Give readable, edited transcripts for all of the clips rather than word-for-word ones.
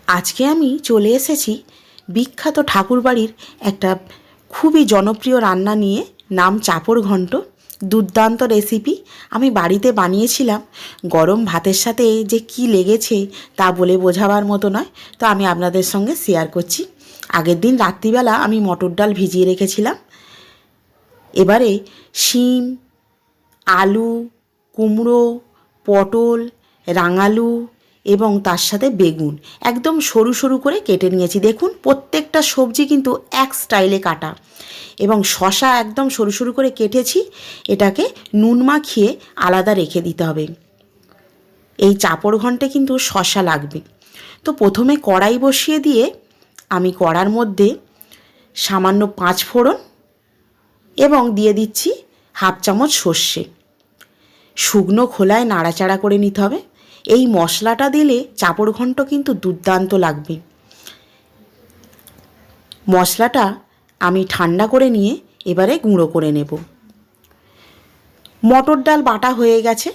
আজকে আমি চলে এসেছি বিখ্যাত ঠাকুরবাড়ির একটা খুবই জনপ্রিয় রান্না নিয়ে, নাম চাপড় ঘন্ট। দুর্দান্ত রেসিপি। আমি বাড়িতে বানিয়েছিলাম। গরম ভাতের সাথে যে কি লেগেছে তা বলে বোঝাবার মতো নয়। তো আমি আপনাদের সঙ্গে শেয়ার করছি। আগের দিন রাত্রিবেলা আমি মটর ডাল ভিজিয়ে রেখেছিলাম। এবারে শিম, আলু, কুমড়ো, পটল, রাঙালু এবং তার সাথে বেগুন একদম সরু সরু করে কেটে নিয়েছি। দেখুন, প্রত্যেকটা সবজি কিন্তু এক স্টাইলে কাটা, এবং শশা একদম সরু সরু করে কেটেছি। এটাকে নুন মাখিয়ে আলাদা রেখে দিতে হবে। এই চাপড় ঘন্টে কিন্তু শশা লাগবে। তো প্রথমে কড়াই বসিয়ে দিয়ে আমি কড়ার মধ্যে সামান্য 5 ফোড়ন এবং দিয়ে দিচ্ছি হাফ চামচ সর্ষে। শুকনো খোলায় নাড়াচাড়া করে নিতে হবে। এই মশলাটা দিলে চাপড় ঘন্ট কিন্তু দুর্দান্ত লাগবে। মশলাটা আমি ঠান্ডা করে নিয়ে এবারে গুঁড়ো করে নেব। মটর ডাল বাটা হয়ে গেছে।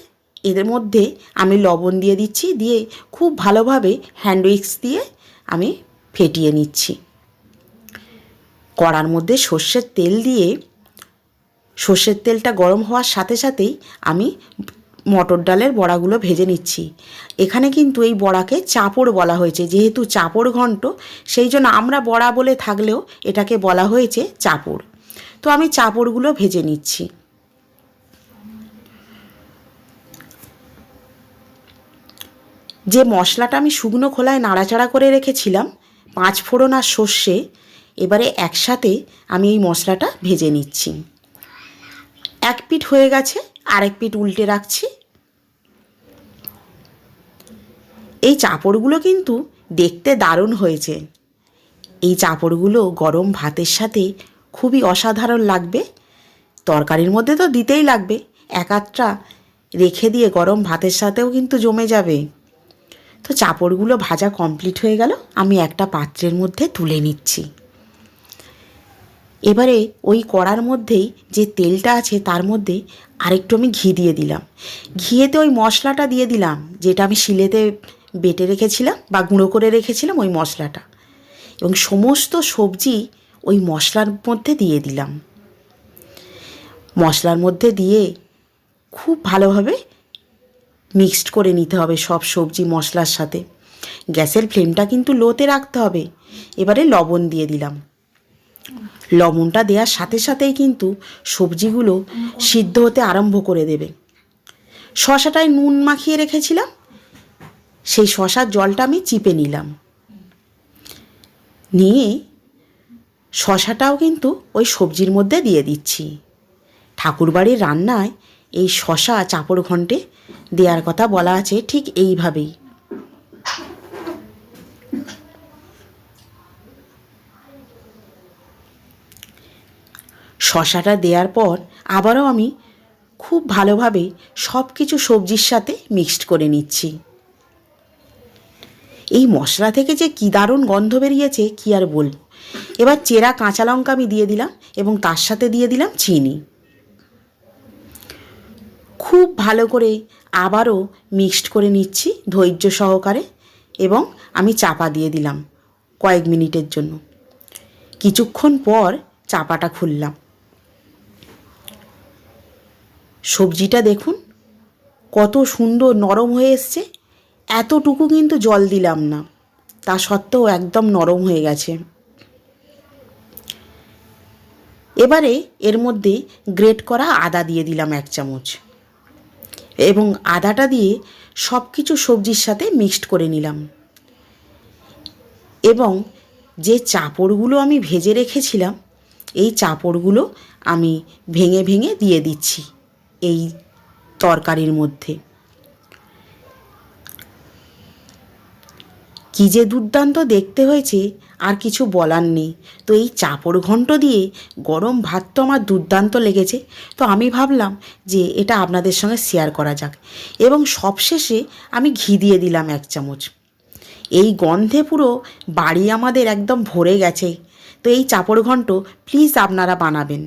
এর মধ্যে আমি লবণ দিয়ে দিচ্ছি, দিয়ে খুব ভালোভাবে হ্যান্ড উইক্স দিয়ে আমি ফেটিয়ে নিচ্ছি। কড়ার মধ্যে সর্ষের তেল দিয়ে সর্ষের তেলটা গরম হওয়ার সাথে সাথেই আমি মটর ডালের বড়াগুলো ভেজে নিচ্ছি। এখানে কিন্তু এই বড়াকে চাপড় বলা হয়েছে, যেহেতু চাপড় ঘন্ট সেই জন্য আমরা বড়া বলে থাকলেও এটাকে বলা হয়েছে চাপড়। তো আমি চাপড়গুলো ভেজে নিচ্ছি। যে মশলাটা আমি শুকনো খোলায় নাড়াচাড়া করে রেখেছিলাম, 5 ফোড়ন আর সর্ষে, এবারে একসাথে আমি এই মশলাটা ভেজে নিচ্ছি। এক পিঠ হয়ে গেছে, আরেক পিঠ উল্টে রাখছি। এই চাপড়গুলো কিন্তু দেখতে দারুণ হয়েছে। এই চাপড়গুলো গরম ভাতের সাথে খুবই অসাধারণ লাগবে। তরকারির মধ্যে তো দিতেই লাগবে, এক আধটা রেখে দিয়ে গরম ভাতের সাথেও কিন্তু জমে যাবে। তো চাপড়গুলো ভাজা কমপ্লিট হয়ে গেল। আমি একটা পাত্রের মধ্যে তুলে নিচ্ছি। এবারে ওই কড়ার মধ্যেই যে তেলটা আছে তার মধ্যে আরেকটু আমি ঘি দিয়ে দিলাম। ঘিয়েতে ওই মশলাটা দিয়ে দিলাম, যেটা আমি শিলেতে বেটে রেখেছিলাম বা গুঁড়ো করে রেখেছিলাম, ওই মশলাটা, এবং সমস্ত সবজি ওই মশলার মধ্যে দিয়ে দিলাম। মশলার মধ্যে দিয়ে খুব ভালোভাবে মিক্সড করে নিতে হবে সব সবজি মশলার সাথে। গ্যাসের ফ্লেমটা কিন্তু লোতে রাখতে হবে। এবারে লবণ দিয়ে দিলাম। লবণটা দেওয়ার সাথে সাথেই কিন্তু সবজিগুলো সিদ্ধ হতে আরম্ভ করে দেবে। শশাটায় নুন মাখিয়ে রেখেছিলাম, সেই শশার জলটা আমি চিপে নিলাম। নিয়ে শশাটাও কিন্তু ওই সবজির মধ্যে দিয়ে দিচ্ছি। ঠাকুরবাড়ির রান্নায় এই শশা চাপড় ঘন্টে দেওয়ার কথা বলা আছে ঠিক এইভাবেই। শশাটা দেওয়ার পর আবারও আমি খুব ভালোভাবে সব কিছু সবজির সাথে মিক্সড করে নিচ্ছি। এই মশলা থেকে যে কী দারুণ গন্ধ বেরিয়েছে কী আর বলবো। এবার চেরা কাঁচা লঙ্কা আমি দিয়ে দিলাম এবং তার সাথে দিয়ে দিলাম চিনি। খুব ভালো করে আবারও মিক্সড করে নিচ্ছি ধৈর্য সহকারে, এবং আমি চাপা দিয়ে দিলাম কয়েক মিনিটের জন্য। কিছুক্ষণ পর চাপাটা খুললাম। সবজিটা দেখুন কত সুন্দর নরম হয়ে এসছে। এতটুকু কিন্তু জল দিলাম না, তা সত্ত্বেও একদম নরম হয়ে গেছে। এবারে এর মধ্যে গ্রেট করা আদা দিয়ে দিলাম 1 চামচ, এবং আদাটা দিয়ে সব কিছু সবজির সাথে মিক্সড করে নিলাম। এবং যে চাপড়গুলো আমি ভেজে রেখেছিলাম, এই চাপড়গুলো আমি ভেঙে ভেঙে দিয়ে দিচ্ছি এই তরকারির মধ্যে। কী যে দুর্দান্ত দেখতে হয়েছে আর কিছু বলার নেই। তো এই চাপড় ঘন্ট দিয়ে গরম ভাত তো আমার দুর্দান্ত লেগেছে। তো আমি ভাবলাম যে এটা আপনাদের সঙ্গে শেয়ার করা যাক, এবং সবশেষে আমি ঘি দিয়ে দিলাম 1 চামচ। এই গন্ধে পুরো বাড়ি আমাদের একদম ভরে গেছে। তো এই চাপড় ঘন্ট প্লিজ আপনারা বানাবেন।